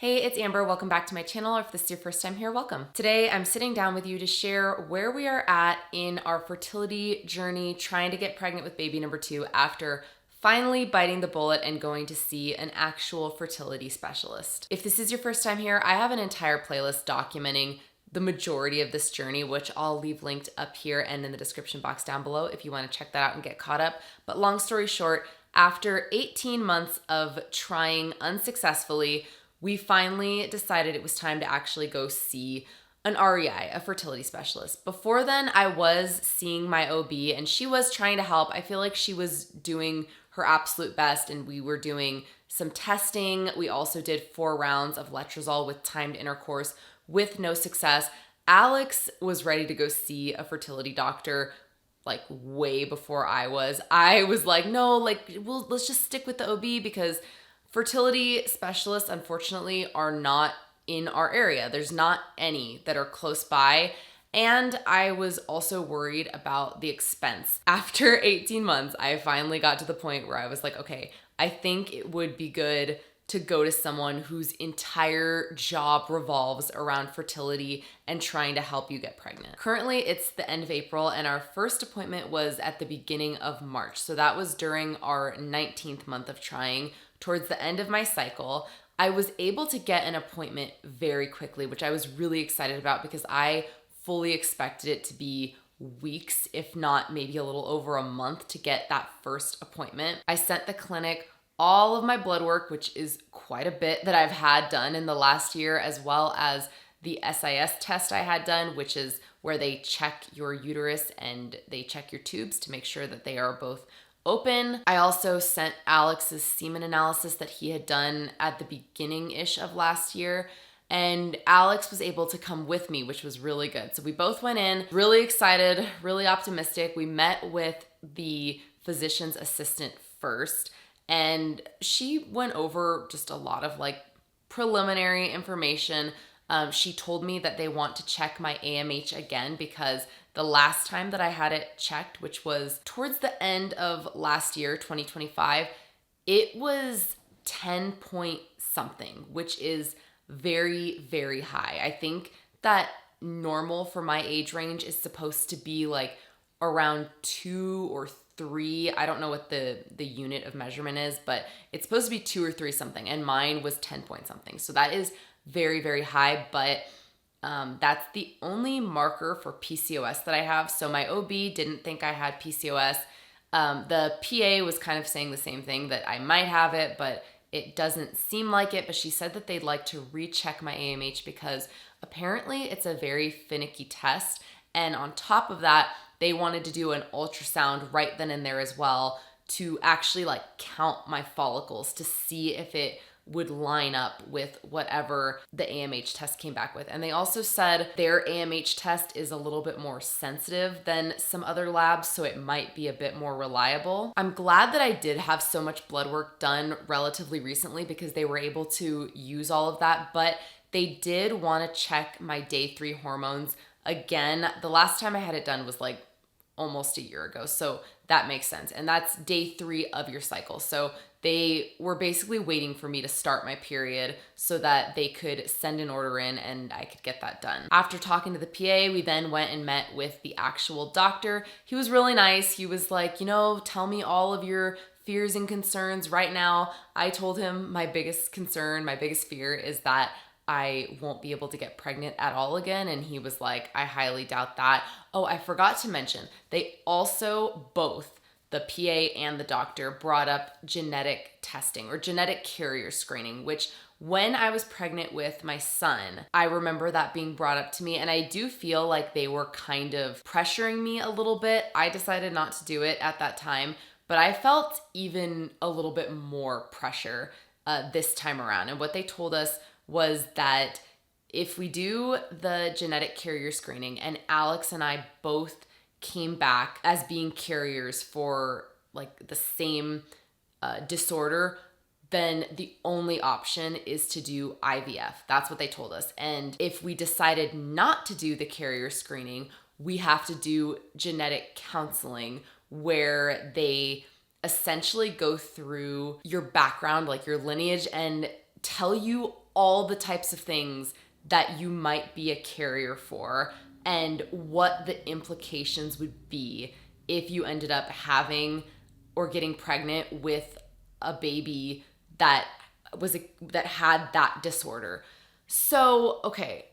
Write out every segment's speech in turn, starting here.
Hey, it's Amber. Welcome back to my channel. If this is your first time here, welcome. Today, I'm sitting down with you to share where we are at in our fertility journey, trying to get pregnant with baby number 2 after finally biting the bullet and going to see an actual fertility specialist. If this is your first time here, I have an entire playlist documenting the majority of this journey, which I'll leave linked up here and in the description box down below if you want to check that out and get caught up. But long story short, after 18 months of trying unsuccessfully, we finally decided it was time to actually go see an REI, a fertility specialist. Before then, I was seeing my OB and she was trying to help. I feel like she was doing her absolute best and we were doing some testing. We also did 4 rounds of letrozole with timed intercourse with no success. Alex was ready to go see a fertility doctor like way before I was. I was like, no, let's just stick with the OB because fertility specialists, unfortunately, are not in our area. There's not any that are close by. And I was also worried about the expense. After 18 months, I finally got to the point where I was like, okay, I think it would be good to go to someone whose entire job revolves around fertility and trying to help you get pregnant. Currently, it's the end of April and our first appointment was at the beginning of March. So that was during our 19th month of trying. Towards the end of my cycle, I was able to get an appointment very quickly, which I was really excited about because I fully expected it to be weeks, if not maybe a little over a month to get that first appointment. I sent the clinic all of my blood work, which is quite a bit that I've had done in the last year, as well as the SIS test I had done, which is where they check your uterus and they check your tubes to make sure that they are both open. I also sent Alex's semen analysis that he had done at the beginning-ish of last year. And Alex was able to come with me, which was really good. So we both went in really excited, really optimistic. We met with the physician's assistant first, and she went over just a lot of preliminary information. She told me that they want to check my AMH again because the last time that I had it checked, which was towards the end of last year, 2025, it was 10 point something, which is very, very high. I think that normal for my age range is supposed to be around 2 or 3. I don't know what the unit of measurement is, but it's supposed to be 2 or 3 something, and mine was 10 point something. So that is very, very high, but that's the only marker for PCOS that I have. So my OB didn't think I had PCOS. The PA was kind of saying the same thing, that I might have it, but it doesn't seem like it. But she said that they'd like to recheck my AMH because apparently it's a very finicky test. And on top of that, they wanted to do an ultrasound right then and there as well to actually count my follicles to see if it would line up with whatever the AMH test came back with. And they also said their AMH test is a little bit more sensitive than some other labs, so it might be a bit more reliable. I'm glad that I did have so much blood work done relatively recently because they were able to use all of that, but they did want to check my day 3 hormones again. The last time I had it done was almost a year ago, so that makes sense. And that's day 3 of your cycle. So they were basically waiting for me to start my period so that they could send an order in and I could get that done. After talking to the PA, we then went and met with the actual doctor. He was really nice. He was like, tell me all of your fears and concerns right now. I told him my biggest concern, my biggest fear is that I won't be able to get pregnant at all again. And he was like, I highly doubt that. Oh, I forgot to mention, they also both, the PA and the doctor, brought up genetic testing or genetic carrier screening, which when I was pregnant with my son, I remember that being brought up to me. And I do feel like they were kind of pressuring me a little bit. I decided not to do it at that time, but I felt even a little bit more pressure this time around. And what they told us was that if we do the genetic carrier screening and Alex and I both came back as being carriers for the same disorder, then the only option is to do IVF. That's what they told us. And if we decided not to do the carrier screening, we have to do genetic counseling where they essentially go through your background, your lineage, and tell you all the types of things that you might be a carrier for and what the implications would be if you ended up having or getting pregnant with a baby that had that disorder. So, okay,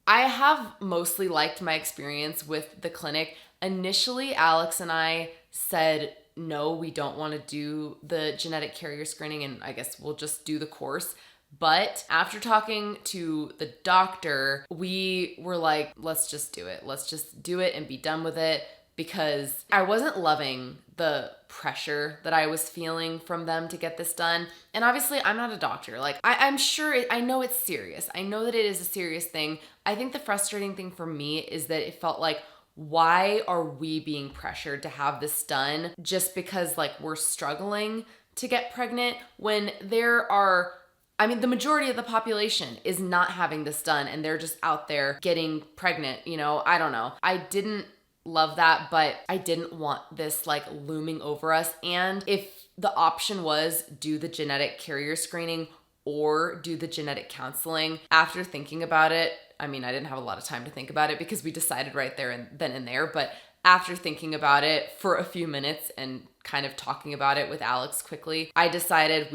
I have mostly liked my experience with the clinic. Initially, Alex and I said, no, we don't want to do the genetic carrier screening, and I guess we'll just do the course. But after talking to the doctor, we were like, let's just do it. Let's just do it and be done with it, because I wasn't loving the pressure that I was feeling from them to get this done. And obviously, I'm not a doctor. Like, I'm sure, I know it's serious. I know that it is a serious thing. I think the frustrating thing for me is that it felt like, why are we being pressured to have this done just because like we're struggling to get pregnant when the majority of the population is not having this done and they're just out there getting pregnant, I don't know. I didn't love that, but I didn't want this like looming over us. And if the option was do the genetic carrier screening or do the genetic counseling, after thinking about it, I didn't have a lot of time to think about it because we decided right there and then and there, but after thinking about it for a few minutes and kind of talking about it with Alex quickly, we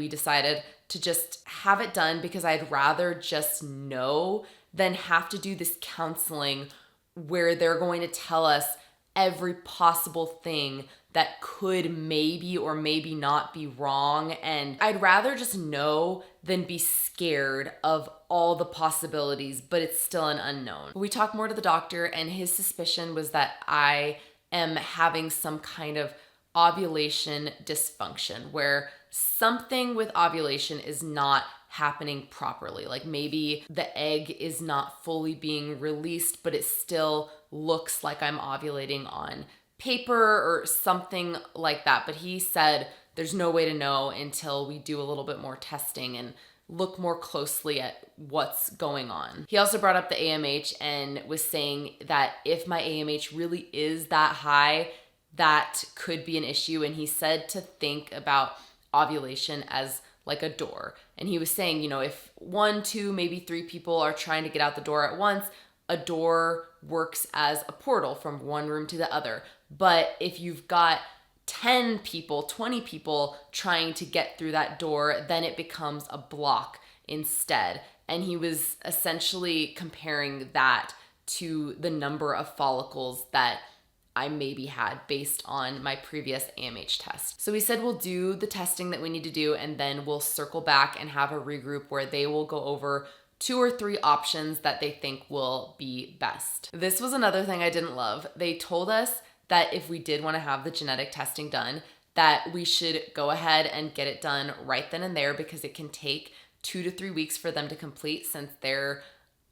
decided to just have it done because I'd rather just know than have to do this counseling where they're going to tell us every possible thing that could maybe or maybe not be wrong. And I'd rather just know than be scared of all the possibilities, but it's still an unknown. We talked more to the doctor, and his suspicion was that I am having some kind of ovulation dysfunction where something with ovulation is not happening properly. Like maybe the egg is not fully being released, but it still looks like I'm ovulating on paper or something like that. But he said there's no way to know until we do a little bit more testing and look more closely at what's going on. He also brought up the AMH and was saying that if my AMH really is that high, that could be an issue. And he said to think about ovulation as like a door. And he was saying, if 1, 2, maybe 3 people are trying to get out the door at once, a door works as a portal from one room to the other. But if you've got 10 people, 20 people trying to get through that door, then it becomes a block instead. And he was essentially comparing that to the number of follicles that I maybe had based on my previous AMH test. So he said we'll do the testing that we need to do, and then we'll circle back and have a regroup where they will go over 2 or 3 options that they think will be best. This was another thing I didn't love. They told us that if we did want to have the genetic testing done, that we should go ahead and get it done right then and there because it can take 2 to 3 weeks for them to complete, since they're,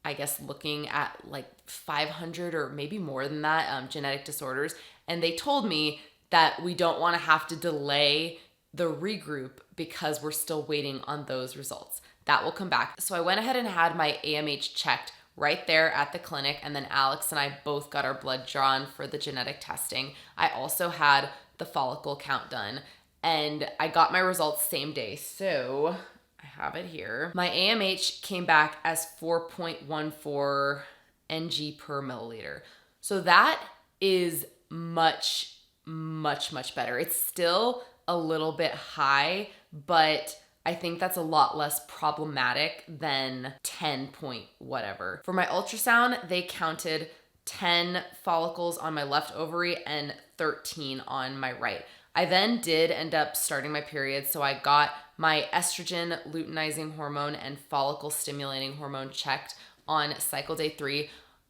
I guess, looking at like 500 or maybe more than that genetic disorders. And they told me that we don't want to have to delay the regroup because we're still waiting on those results. That will come back. So I went ahead and had my AMH checked right there at the clinic, and then Alex and I both got our blood drawn for the genetic testing. I also had the follicle count done, and I got my results same day. So I have it here. My AMH came back as 4.14 ng per milliliter. So that is much, much, much better. It's still a little bit high, but I think that's a lot less problematic than 10 point whatever. For my ultrasound, they counted 10 follicles on my left ovary and 13 on my right. I then did end up starting my period, so I got my estrogen, luteinizing hormone, and follicle stimulating hormone checked on cycle day 3.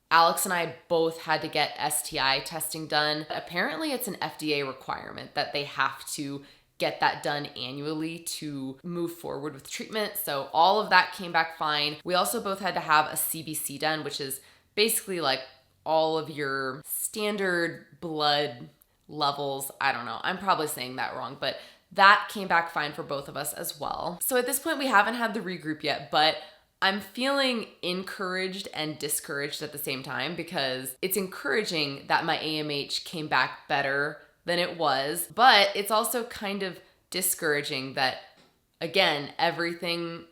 Alex and I both had to get STI testing done. Apparently, it's an FDA requirement that they have to get that done annually to move forward with treatment. So all of that came back fine. We also both had to have a CBC done, which is basically like all of your standard blood levels. I don't know. I'm probably saying that wrong, but that came back fine for both of us as well. So at this point, we haven't had the regroup yet, but I'm feeling encouraged and discouraged at the same time because it's encouraging that my AMH came back better than it was, but it's also kind of discouraging that, again, everything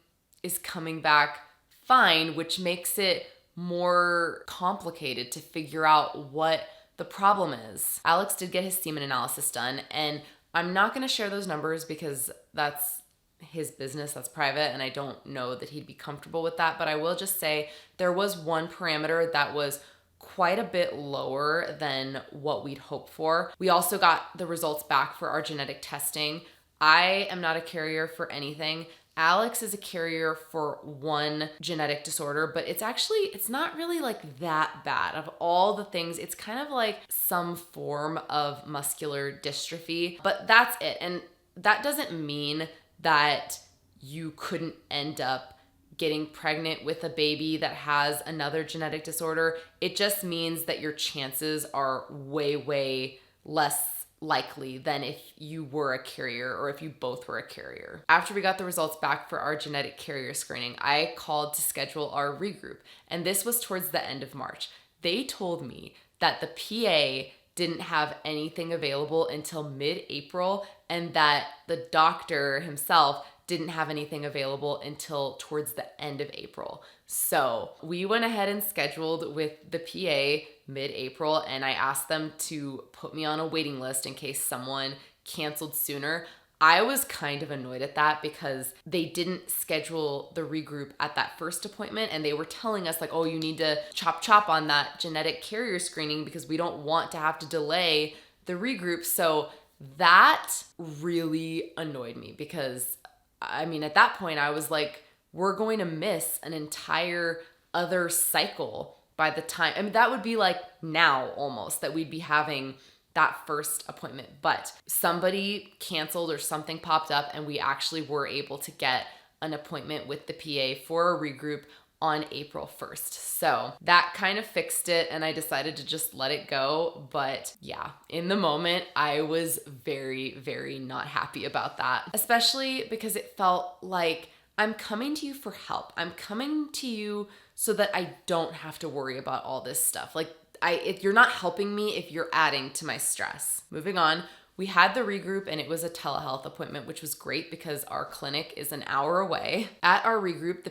is coming back fine, which makes it more complicated to figure out what the problem is. Alex did get his semen analysis done, and I'm not going to share those numbers because that's his business, that's private, and I don't know that he'd be comfortable with that, but I will just say there was one parameter that was quite a bit lower than what we'd hoped for. We also got the results back for our genetic testing. I am not a carrier for anything. Alex is a carrier for one genetic disorder, but it's not really like that bad. Of all the things, it's kind of like some form of muscular dystrophy, but that's it. And that doesn't mean that you couldn't end up getting pregnant with a baby that has another genetic disorder. It just means that your chances are way, way less likely than if you were a carrier or if you both were a carrier. After we got the results back for our genetic carrier screening, I called to schedule our regroup, and this was towards the end of March. They told me that the PA didn't have anything available until mid-April and that the doctor himself didn't have anything available until towards the end of April. So we went ahead and scheduled with the PA mid-April, and I asked them to put me on a waiting list in case someone canceled sooner. I was kind of annoyed at that because they didn't schedule the regroup at that first appointment, and they were telling us like, oh, you need to chop on that genetic carrier screening because we don't want to have to delay the regroup. So that really annoyed me because I mean, at that point I was like, we're going to miss an entire other cycle by the time, I mean, that would be like now almost that we'd be having that first appointment, but somebody canceled or something popped up and we actually were able to get an appointment with the PA for a regroup on April 1st. So that kind of fixed it and I decided to just let it go. But yeah, in the moment, I was very, very not happy about that, especially because it felt like I'm coming to you for help. I'm coming to you so that I don't have to worry about all this stuff. Like if you're not helping me if you're adding to my stress. Moving on, we had the regroup and it was a telehealth appointment, which was great because our clinic is an hour away. At our regroup, the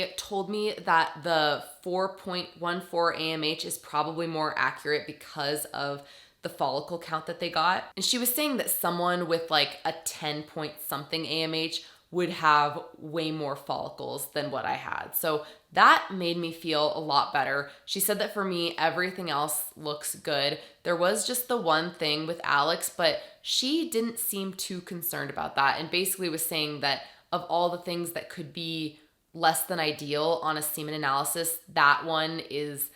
PA told me that the 4.14 AMH is probably more accurate because of the follicle count that they got. And she was saying that someone with like a 10 point something AMH would have way more follicles than what I had. So that made me feel a lot better. She said that for me, everything else looks good. There was just the one thing with Alex, but she didn't seem too concerned about that and basically was saying that of all the things that could be less than ideal on a semen analysis, that one is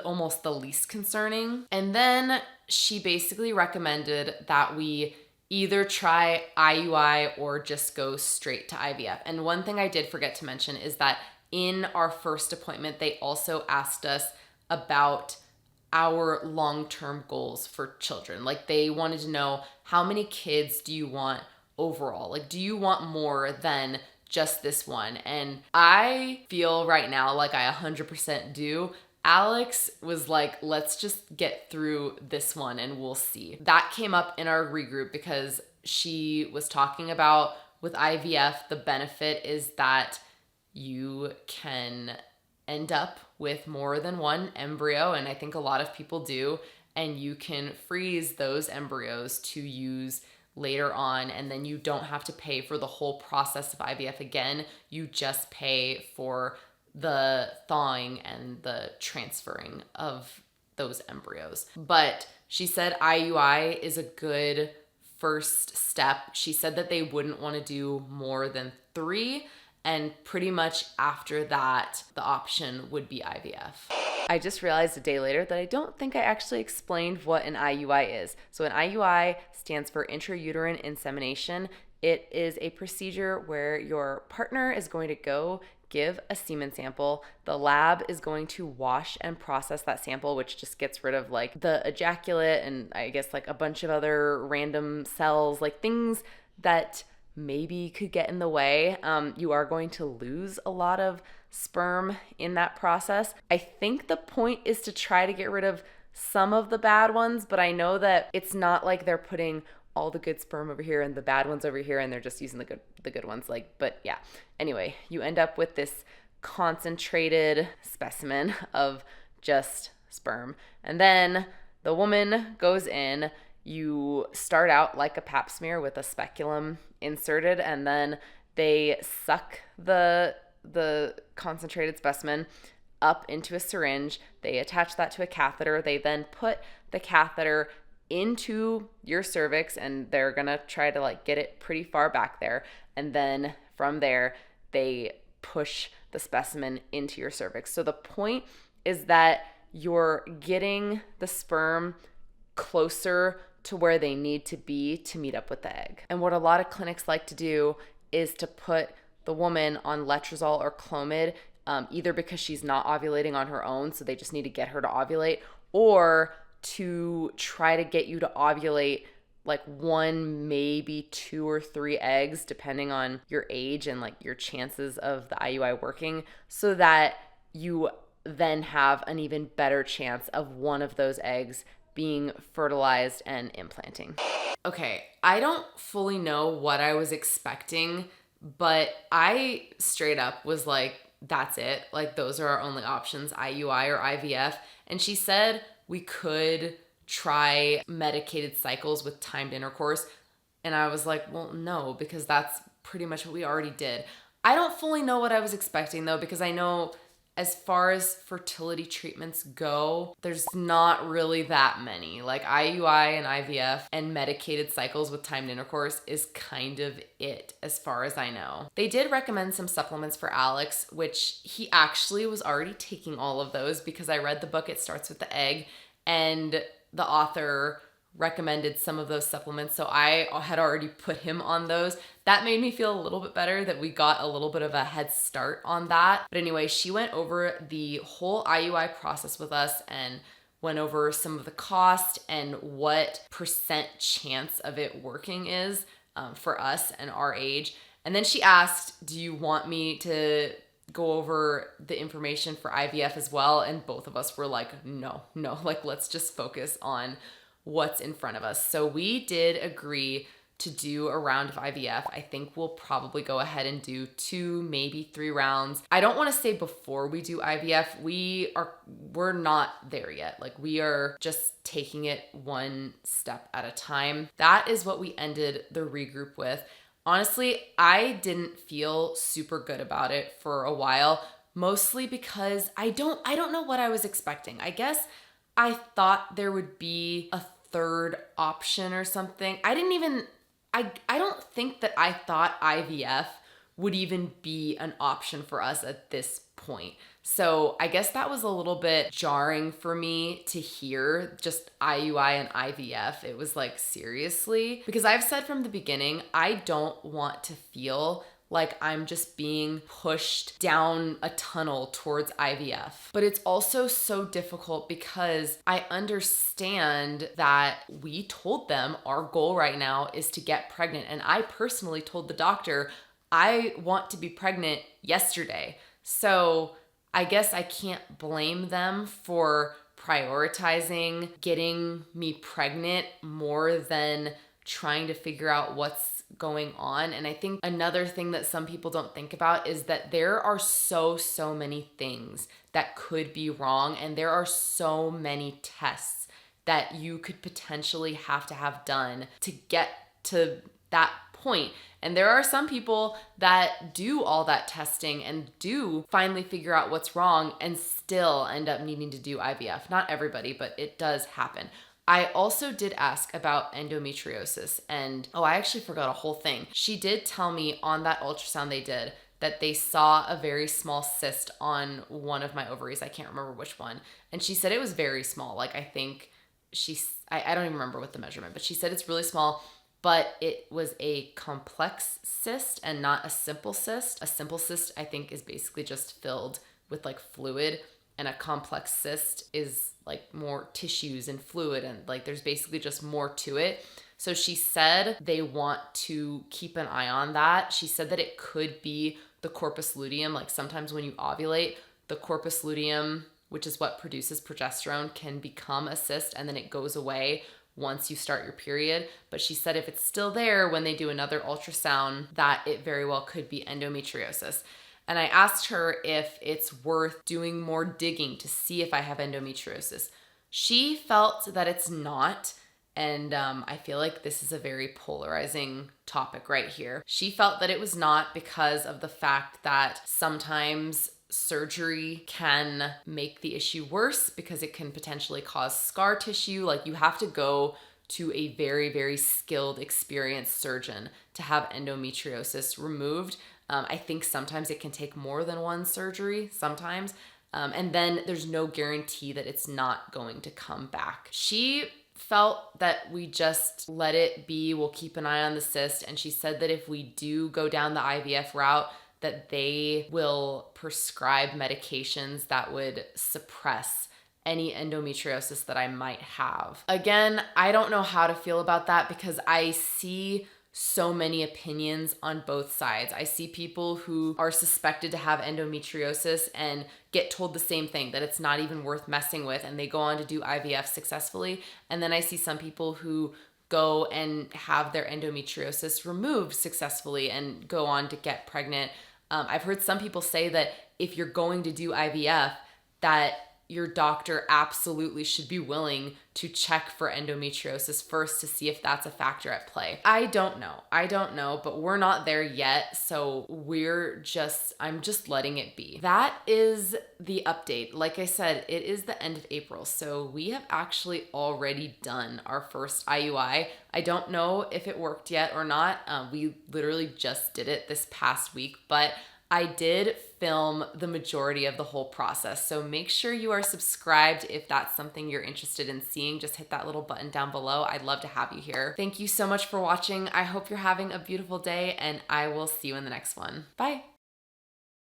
almost the least concerning. And then she basically recommended that we either try IUI or just go straight to IVF. And one thing I did forget to mention is that in our first appointment, they also asked us about our long-term goals for children. Like they wanted to know, how many kids do you want overall? Like, do you want more than just this one? And I feel right now like I 100% do. Alex was like, let's just get through this one and we'll see. That came up in our regroup because she was talking about with IVF, the benefit is that you can end up with more than one embryo, and I think a lot of people do, and you can freeze those embryos to use later on, and then you don't have to pay for the whole process of IVF again. You just pay for the thawing and the transferring of those embryos. But she said IUI is a good first step. She said that they wouldn't want to do more than 3, and pretty much after that, the option would be IVF. I just realized a day later that I don't think I actually explained what an IUI is. So an IUI stands for intrauterine insemination. It is a procedure where your partner is going to go give a semen sample. The lab is going to wash and process that sample, which just gets rid of like the ejaculate and I guess like a bunch of other random cells, like things that maybe could get in the way. You are going to lose a lot of sperm in that process. I think the point is to try to get rid of some of the bad ones, but I know that it's not like they're putting all the good sperm over here and the bad ones over here and they're just using the good ones. Like, but yeah. Anyway, you end up with this concentrated specimen of just sperm. And then the woman goes in. You start out like a pap smear with a speculum inserted, and then they suck the concentrated specimen up into a syringe. They attach that to a catheter. They then put the catheter into your cervix, and they're gonna try to like get it pretty far back there. And then from there, they push the specimen into your cervix. So the point is that you're getting the sperm closer to where they need to be to meet up with the egg. And what a lot of clinics like to do is to put the woman on letrozole or Clomid, either because she's not ovulating on her own, so they just need to get her to ovulate, or to try to get you to ovulate like 1, maybe 2 or 3 eggs, depending on your age and like your chances of the IUI working, so that you then have an even better chance of one of those eggs being fertilized and implanting. Okay, I don't fully know what I was expecting, but I straight up was like, that's it. Like, those are our only options, IUI or IVF. And she said we could try medicated cycles with timed intercourse. And I was like, well, no, because that's pretty much what we already did. I don't fully know what I was expecting though, because I know as far as fertility treatments go, there's not really that many. Like IUI and IVF and medicated cycles with timed intercourse is kind of it as far as I know. They did recommend some supplements for Alex, which he actually was already taking all of those because I read the book It Starts with the Egg, and the author recommended some of those supplements, so I had already put him on those. That made me feel a little bit better that we got a little bit of a head start on that. But anyway, she went over the whole IUI process with us and went over some of the cost and what percent chance of it working is for us and our age. And then she asked, do you want me to go over the information for IVF as well? And both of us were like, no, like let's just focus on what's in front of us. So we did agree to do a round of IVF. I think we'll probably go ahead and do 2, maybe 3 rounds. I don't want to say before we do IVF. We're not there yet. Like, we are just taking it one step at a time. That is what we ended the regroup with. Honestly, I didn't feel super good about it for a while, mostly because I don't know what I was expecting. I guess I thought there would be a third option or something. I don't think that I thought IVF would even be an option for us at this point. So I guess that was a little bit jarring for me to hear, just IUI and IVF. It was like, seriously? Because I've said from the beginning, I don't want to feel like I'm just being pushed down a tunnel towards IVF. But it's also so difficult because I understand that we told them our goal right now is to get pregnant. And I personally told the doctor, I want to be pregnant yesterday. So I guess I can't blame them for prioritizing getting me pregnant more than trying to figure out what's going on. And I think another thing that some people don't think about is that there are so many things that could be wrong, and there are so many tests that you could potentially have to have done to get to that point. And there are some people that do all that testing and do finally figure out what's wrong and still end up needing to do IVF. Not everybody, but it does happen. I also did ask about endometriosis, and I actually forgot a whole thing. She did tell me on that ultrasound they did that they saw a very small cyst on one of my ovaries. I can't remember which one. And she said it was very small. Like, I think I don't even remember what the measurement, but she said it's really small, but it was a complex cyst and not a simple cyst. A simple cyst, I think, is basically just filled with like fluid, and a complex cyst is like more tissues and fluid, and like there's basically just more to it. So she said they want to keep an eye on that. She said that it could be the corpus luteum. Like, sometimes when you ovulate, the corpus luteum, which is what produces progesterone, can become a cyst, and then it goes away once you start your period. But she said if it's still there when they do another ultrasound, that it very well could be endometriosis. And I asked her if it's worth doing more digging to see if I have endometriosis. She felt that it's not. And I feel like this is a very polarizing topic right here. She felt that it was not because of the fact that sometimes surgery can make the issue worse because it can potentially cause scar tissue. Like, you have to go to a very, very skilled, experienced surgeon to have endometriosis removed. I think sometimes it can take more than one surgery, sometimes. And then there's no guarantee that it's not going to come back. She felt that we just let it be. We'll keep an eye on the cyst. And she said that if we do go down the IVF route, that they will prescribe medications that would suppress any endometriosis that I might have. Again, I don't know how to feel about that because I see so many opinions on both sides. I see people who are suspected to have endometriosis and get told the same thing, that it's not even worth messing with, and they go on to do IVF successfully. And then I see some people who go and have their endometriosis removed successfully and go on to get pregnant. I've heard some people say that if you're going to do IVF, that your doctor absolutely should be willing to check for endometriosis first to see if that's a factor at play. I don't know, but we're not there yet. So I'm just letting it be. That is the update. Like I said, it is the end of April. So we have actually already done our first IUI. I don't know if it worked yet or not. We literally just did it this past week, but I did film the majority of the whole process. So make sure you are subscribed if that's something you're interested in seeing. Just hit that little button down below. I'd love to have you here. Thank you so much for watching. I hope you're having a beautiful day, and I will see you in the next one. Bye.